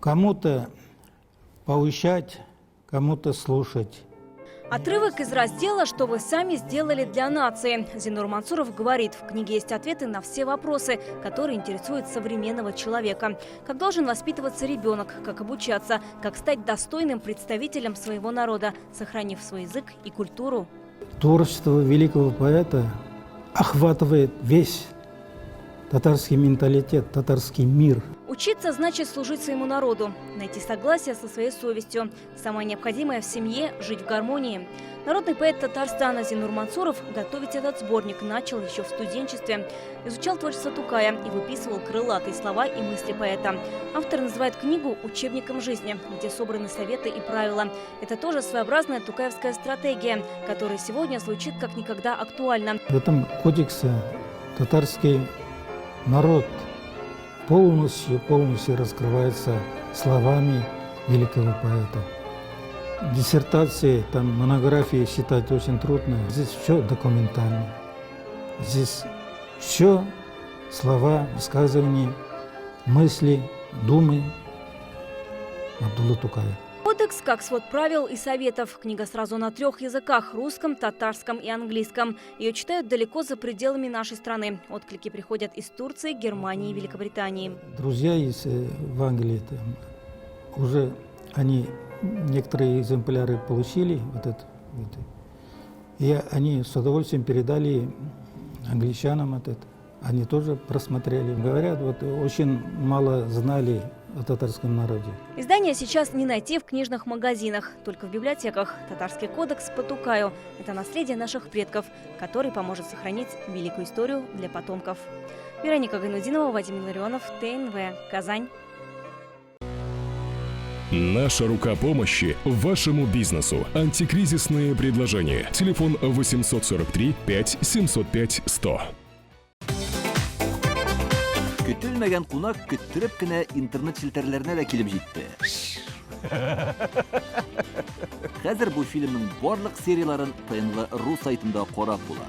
Кому-то поучать, кому-то слушать. Отрывок из раздела «Что вы сами сделали для нации». Зинур Мансуров говорит, в книге есть ответы на все вопросы, которые интересуют современного человека. Как должен воспитываться ребенок, как обучаться, как стать достойным представителем своего народа, сохранив свой язык и культуру. Творчество великого поэта охватывает весь татарский менталитет, татарский мир. Учиться значит служить своему народу, найти согласие со своей совестью. Самое необходимое в семье – жить в гармонии. Народный поэт Татарстана Зинур Мансуров готовить этот сборник начал еще в студенчестве. Изучал творчество Тукая и выписывал крылатые слова и мысли поэта. Автор называет книгу учебником жизни, где собраны советы и правила. Это тоже своеобразная тукаевская стратегия, которая сегодня звучит как никогда актуально. В этом кодексе татарский народ полностью раскрывается словами великого поэта. Диссертации, монографии читать очень трудно. Здесь все документально. Здесь все слова, высказывания, мысли, думы Абдуллы Тукая. Кодекс как свод правил и советов. Книга сразу на 3 языках – русском, татарском и английском. Ее читают далеко за пределами нашей страны. Отклики приходят из Турции, Германии и Великобритании. Друзья есть в Англии, уже они некоторые экземпляры получили, и они с удовольствием передали англичанам Они тоже просмотрели. Говорят, очень мало знали о татарском народе. Издание сейчас не найти в книжных магазинах, только в библиотеках. Татарский кодекс по Тукаю – это наследие наших предков, который поможет сохранить великую историю для потомков. Вероника Гайнудинова, Вадим Илларионов, ТНВ, Казань. Наша рука помощи вашему бизнесу. Антикризисные предложения. Телефон 843 5 705 100. Көтелмәгән кунак көттөреп кенә интернет челтәрләренә дә килеп җитте. Хәзер бу фильмның барлык серияларын ТНВ.ру сайтында карап була.